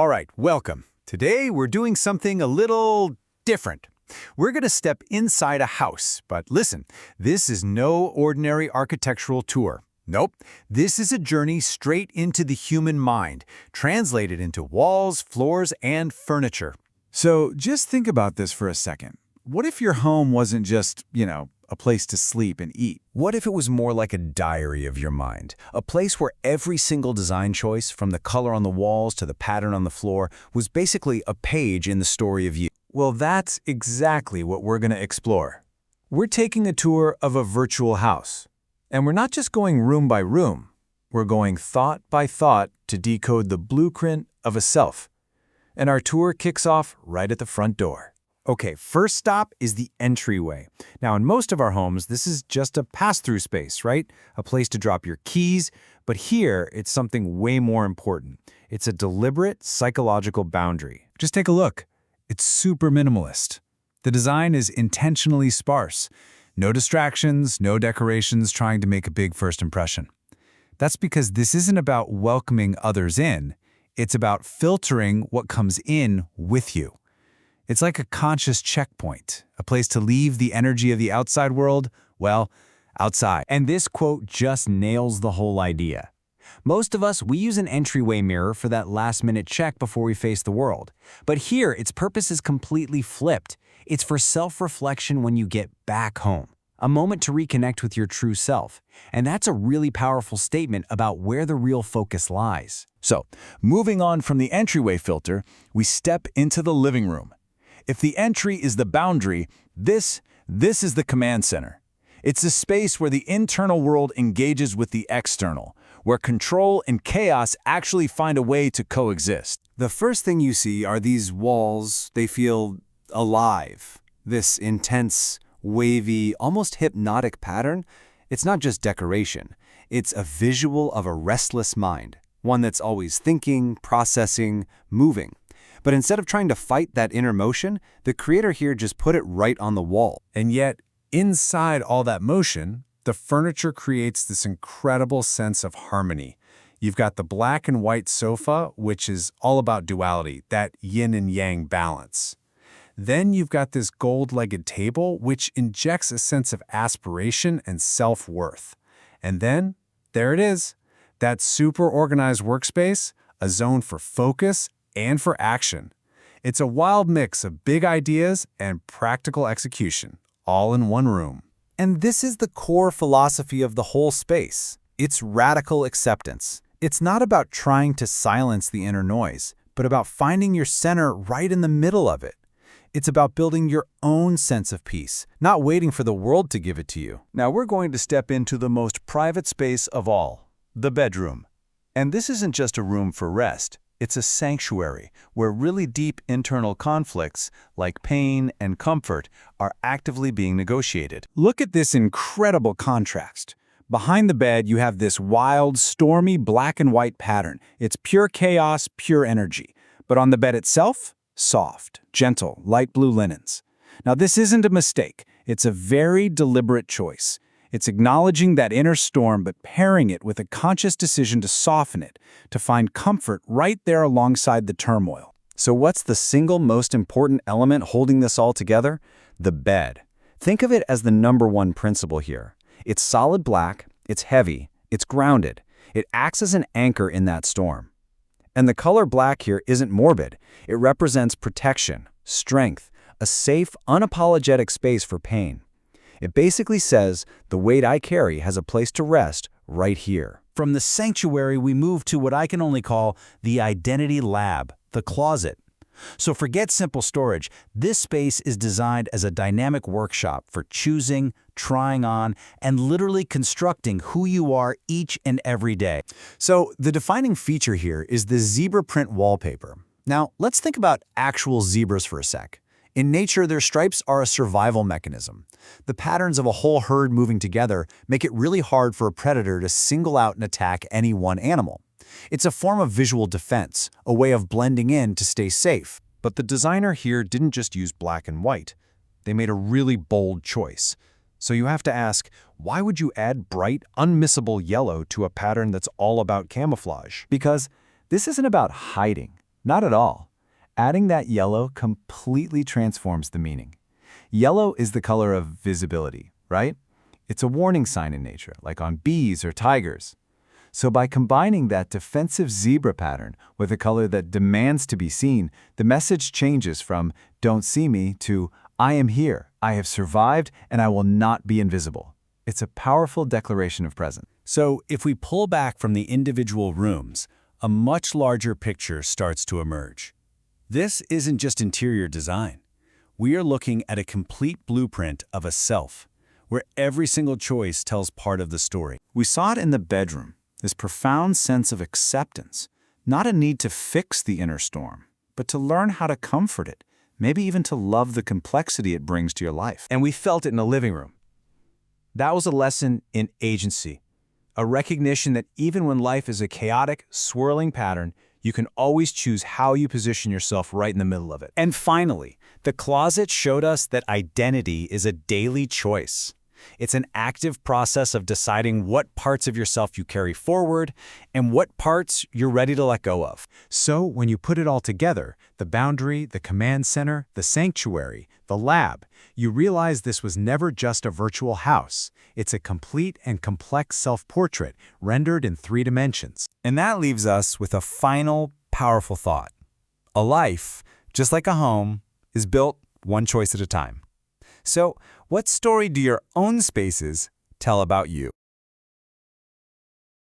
All right, welcome. Today we're doing something a little different. We're going to step inside a house, but listen, this is no ordinary architectural tour. Nope, this is a journey straight into the human mind, translated into walls, floors, and furniture. So just think about this for a second. What if your home wasn't just, a place to sleep and eat? What if it was more like a diary of your mind? A place where every single design choice, from the color on the walls to the pattern on the floor, was basically a page in the story of you? Well, that's exactly what we're going to explore. We're taking a tour of a virtual house. And we're not just going room by room. We're going thought by thought to decode the blueprint of a self. And our tour kicks off right at the front door. Okay, first stop is the entryway. Now, in most of our homes, this is just a pass-through space, right? A place to drop your keys. But here, it's something way more important. It's a deliberate psychological boundary. Just take a look. It's super minimalist. The design is intentionally sparse. No distractions, no decorations trying to make a big first impression. That's because this isn't about welcoming others in. It's about filtering what comes in with you. It's like a conscious checkpoint, a place to leave the energy of the outside world, well, outside. And this quote just nails the whole idea. Most of us, we use an entryway mirror for that last-minute check before we face the world. But here, its purpose is completely flipped. It's for self-reflection when you get back home, a moment to reconnect with your true self. And that's a really powerful statement about where the real focus lies. So, moving on from the entryway filter, we step into the living room. If the entry is the boundary, this is the command center. It's a space where the internal world engages with the external, where control and chaos actually find a way to coexist. The first thing you see are these walls. They feel alive. This intense, wavy, almost hypnotic pattern, it's not just decoration. It's a visual of a restless mind, one that's always thinking, processing, moving. But instead of trying to fight that inner motion, the creator here just put it right on the wall. And yet, inside all that motion, the furniture creates this incredible sense of harmony. You've got the black and white sofa, which is all about duality, that yin and yang balance. Then you've got this gold-legged table, which injects a sense of aspiration and self-worth. And then, there it is, that super organized workspace, a zone for focus and for action. It's a wild mix of big ideas and practical execution, all in one room. And this is the core philosophy of the whole space. It's radical acceptance. It's not about trying to silence the inner noise, but about finding your center right in the middle of it. It's about building your own sense of peace, not waiting for the world to give it to you. Now we're going to step into the most private space of all, the bedroom. And this isn't just a room for rest. It's a sanctuary where really deep internal conflicts, like pain and comfort, are actively being negotiated. Look at this incredible contrast. Behind the bed, you have this wild, stormy black and white pattern. It's pure chaos, pure energy. But on the bed itself, soft, gentle, light blue linens. Now, this isn't a mistake. It's a very deliberate choice. It's acknowledging that inner storm, but pairing it with a conscious decision to soften it, to find comfort right there alongside the turmoil. So what's the single most important element holding this all together? The bed. Think of it as the #1 principle here. It's solid black, it's heavy, it's grounded. It acts as an anchor in that storm. And the color black here isn't morbid. It represents protection, strength, a safe, unapologetic space for pain. It basically says, the weight I carry has a place to rest right here. From the sanctuary, we move to what I can only call the identity lab, the closet. So forget simple storage. This space is designed as a dynamic workshop for choosing, trying on, and literally constructing who you are each and every day. So the defining feature here is the zebra print wallpaper. Now, let's think about actual zebras for a sec. In nature, their stripes are a survival mechanism. The patterns of a whole herd moving together make it really hard for a predator to single out and attack any one animal. It's a form of visual defense, a way of blending in to stay safe. But the designer here didn't just use black and white. They made a really bold choice. So you have to ask, why would you add bright, unmissable yellow to a pattern that's all about camouflage? Because this isn't about hiding. Not at all. Adding that yellow completely transforms the meaning. Yellow is the color of visibility, right? It's a warning sign in nature, like on bees or tigers. So by combining that defensive zebra pattern with a color that demands to be seen, the message changes from "don't see me" to "I am here, I have survived, and I will not be invisible." It's a powerful declaration of presence. So if we pull back from the individual rooms, a much larger picture starts to emerge. This isn't just interior design. We are looking at a complete blueprint of a self, where every single choice tells part of the story. We saw it in the bedroom, this profound sense of acceptance, not a need to fix the inner storm, but to learn how to comfort it, maybe even to love the complexity it brings to your life. And we felt it in the living room. That was a lesson in agency, a recognition that even when life is a chaotic, swirling pattern, you can always choose how you position yourself right in the middle of it. And finally, the closet showed us that identity is a daily choice. It's an active process of deciding what parts of yourself you carry forward and what parts you're ready to let go of. So when you put it all together, the boundary, the command center, the sanctuary, the lab, you realize this was never just a virtual house. It's a complete and complex self-portrait rendered in 3 dimensions. And that leaves us with a final, powerful thought. A life, just like a home, is built one choice at a time. So, what story do your own spaces tell about you?